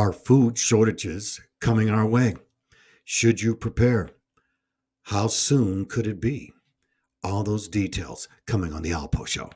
Are food shortages coming our way? Should you prepare? How soon could it be? All those details coming on the Alpo Show.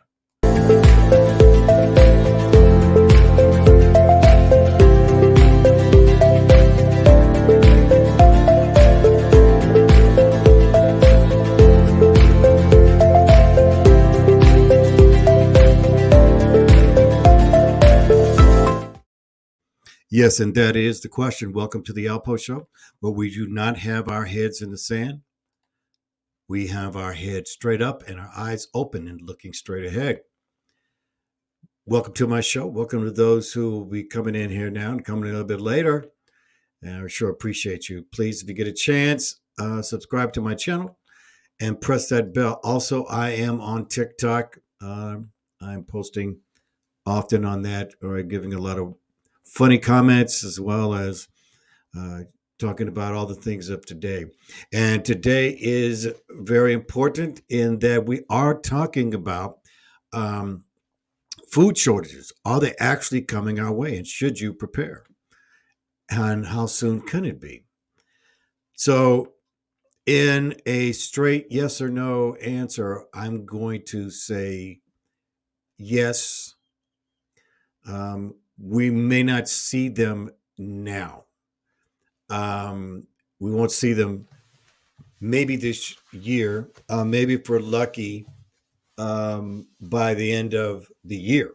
Yes, and that is the question. Welcome to the Alpo Show, where we do not have our heads in the sand. We have our head straight up and our eyes open and looking straight ahead. Welcome to my show. Welcome to those who will be coming in here now and coming in a little bit later. And I sure appreciate you. Please, if you get a chance, subscribe to my channel and press that bell. Also, I am on TikTok. I'm posting often on that, or giving a lot of funny comments, as well as talking about all the things of today. And today is very important in that we are talking about food shortages. Are they actually coming our way? And should you prepare? And how soon can it be? So in a straight yes or no answer, I'm going to say yes. We may not see them now. We won't see them maybe this year, maybe if we're lucky, by the end of the year.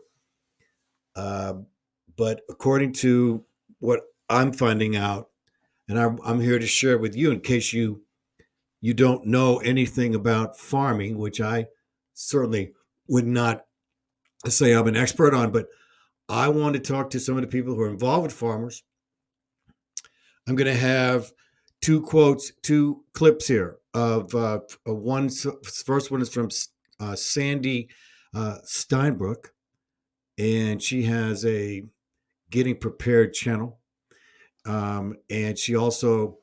But according to what I'm finding out, and I'm here to share with you in case you don't know anything about farming, which I certainly would not say I'm an expert on, but I want to talk to some of the people who are involved with farmers. I'm going to have two clips here of one. First one is from Sandy Steinbrook, and she has a Getting Prepared channel, and she also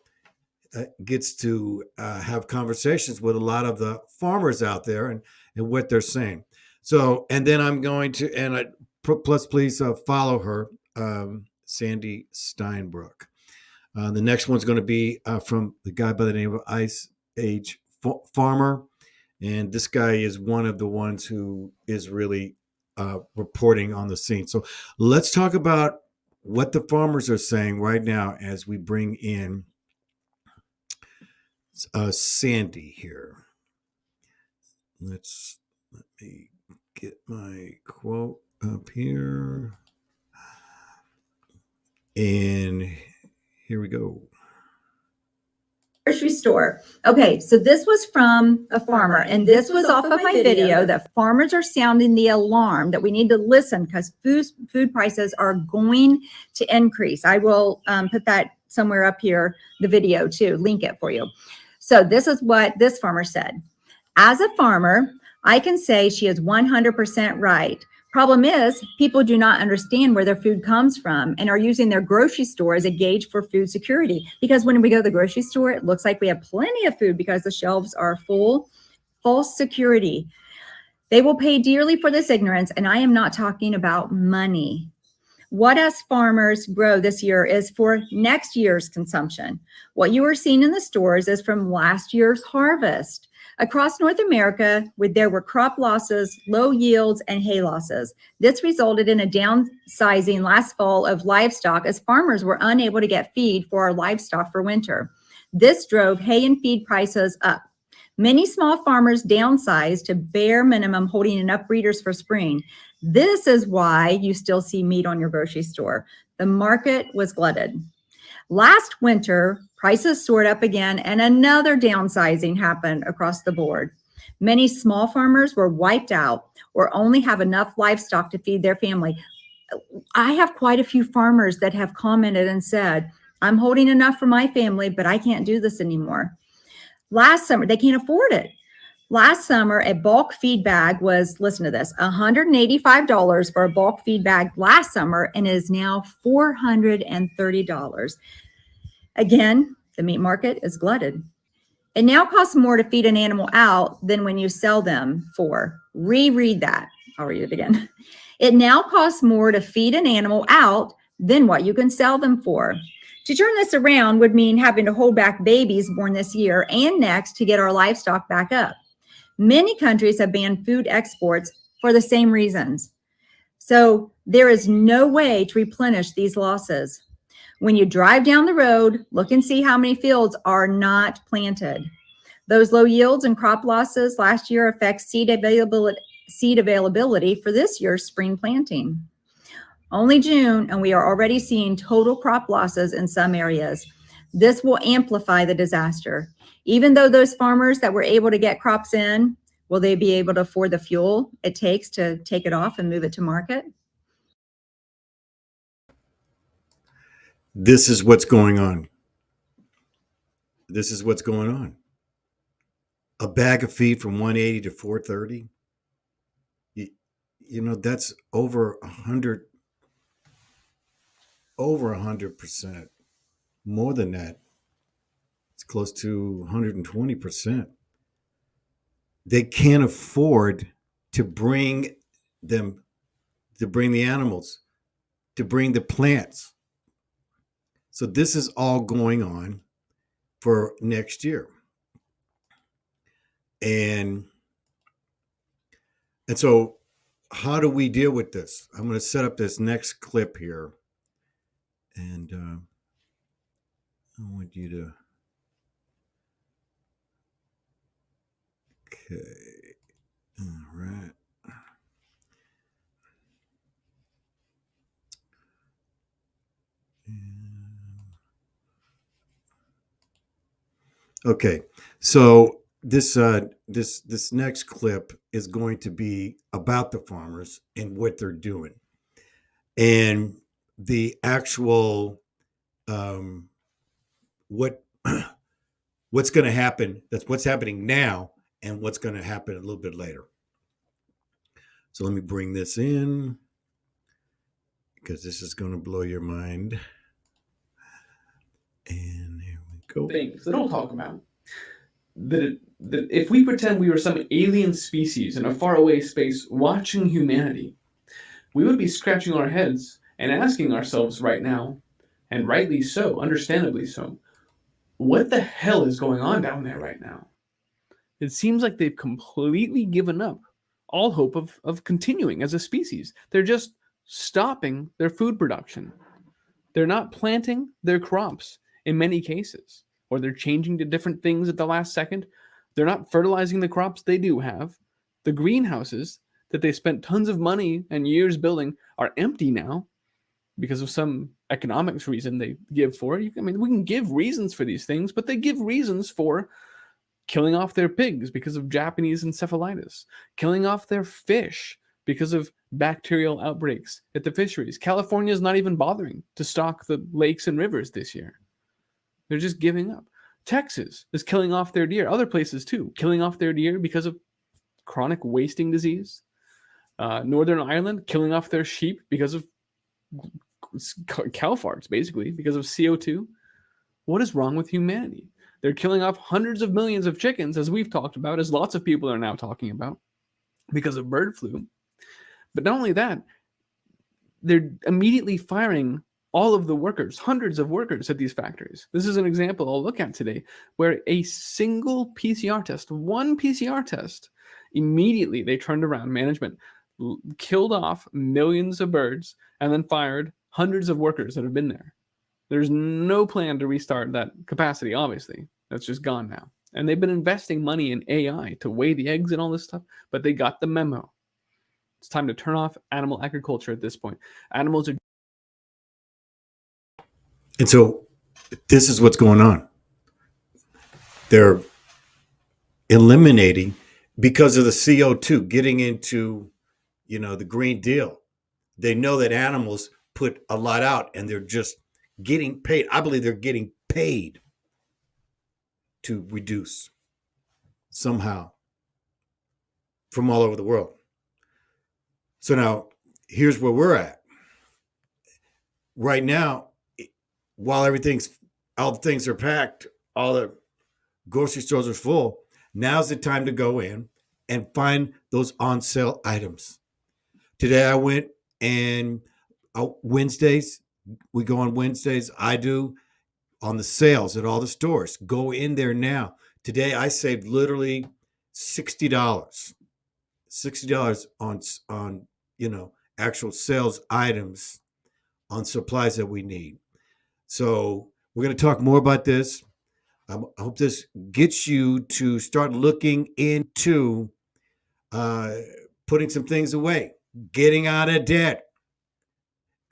gets to have conversations with a lot of the farmers out there and what they're saying. So, and then I'm going to, plus please follow her, Sandy Steinbrook. The next one's going to be from the guy by the name of Ice Age Farmer. And this guy is one of the ones who is really reporting on the scene. So let's talk about what the farmers are saying right now as we bring in Sandy here. Let me get my quote up here. And here we go. Grocery store. Okay, so this was from a farmer, and this was off of my video that farmers are sounding the alarm that we need to listen because food prices are going to increase. I will put that somewhere up here, the video too, link it for you. So this is what this farmer said. As a farmer, I can say she is 100% right. Problem is, people do not understand where their food comes from and are using their grocery store as a gauge for food security. Because when we go to the grocery store, it looks like we have plenty of food because the shelves are full. False security. They will pay dearly for this ignorance, and I am not talking about money. What us farmers grow this year is for next year's consumption. What you are seeing in the stores is from last year's harvest. Across North America, there were crop losses, low yields, and hay losses. This resulted in a downsizing last fall of livestock as farmers were unable to get feed for our livestock for winter. This drove hay and feed prices up. Many small farmers downsized to bare minimum, holding enough breeders for spring. This is why you still see meat on your grocery store. The market was glutted. Last winter, prices soared up again, and another downsizing happened across the board. Many small farmers were wiped out or only have enough livestock to feed their family. I have quite a few farmers that have commented and said, I'm holding enough for my family, but I can't do this anymore. Last summer, they can't afford it. Last summer, a bulk feed bag was, listen to this, $185 for a bulk feed bag last summer, and is now $430. Again, the meat market is glutted. It now costs more to feed an animal out than when you sell them for. Reread that. I'll read it again. It now costs more to feed an animal out then what you can sell them for. To turn this around would mean having to hold back babies born this year and next to get our livestock back up. Many countries have banned food exports for the same reasons. So there is no way to replenish these losses. When you drive down the road, look and see how many fields are not planted. Those low yields and crop losses last year affect seed availability for this year's spring planting. Only June, and we are already seeing total crop losses in some areas. This will amplify the disaster. Even though those farmers that were able to get crops in, will they be able to afford the fuel it takes to take it off and move it to market? This is what's going on. This is what's going on. A bag of feed from 180 to 430. You know, that's over 100%. More than that. It's close to 120%. They can't afford to bring the animals, to bring the plants. So this is all going on for next year. And so how do we deal with this? I'm going to set up this next clip here. And I want you to... Okay. All right. Okay. So this next clip is going to be about the farmers and what they're doing, and the actual what's going to happen. That's what's happening now, and what's going to happen a little bit later. So let me bring this in, because this is going to blow your mind. And here we go. Things they don't talk about. That if we pretend we were some alien species in a faraway space watching humanity, we would be scratching our heads and asking ourselves right now, and rightly so, understandably so, what the hell is going on down there right now? It seems like they've completely given up all hope of continuing as a species. They're just stopping their food production. They're not planting their crops in many cases, or they're changing to different things at the last second. They're not fertilizing the crops they do have. The greenhouses that they spent tons of money and years building are empty now because of some economics reason they give for it. I mean, we can give reasons for these things, but they give reasons for killing off their pigs because of Japanese encephalitis, killing off their fish because of bacterial outbreaks at the fisheries. California is not even bothering to stock the lakes and rivers this year. They're just giving up. Texas is killing off their deer. Other places too, killing off their deer because of chronic wasting disease. Northern Ireland killing off their sheep because of cow farts, basically, because of CO2. What is wrong with humanity? They're killing off hundreds of millions of chickens, as we've talked about, as lots of people are now talking about, because of bird flu. But not only that, they're immediately firing all of the workers, hundreds of workers at these factories. This is an example I'll look at today, where a single PCR test, one PCR test, immediately they turned around, management killed off millions of birds and then fired hundreds of workers that have been there. There's no plan to restart that capacity, obviously. That's just gone now. And they've been investing money in AI to weigh the eggs and all this stuff, but they got the memo. It's time to turn off animal agriculture at this point. Animals are... And so this is what's going on. They're eliminating, because of the CO2, getting into, the Green Deal. They know that animals put a lot out, and they're just getting paid. I believe they're getting paid to reduce somehow from all over the world. So now here's where we're at. Right now, while all the things are packed, all the grocery stores are full, now's the time to go in and find those on sale items. Today I went, and Wednesdays, We go on Wednesdays. I do on the sales at all the stores. Go in there now. Today I saved literally $60. $60 on actual sales items on supplies that we need. So we're going to talk more about this. I hope this gets you to start looking into uh, putting some things away, getting out of debt,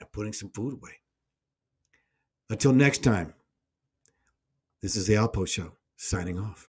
and putting some food away. Until next time, this is the Outpost Show, signing off.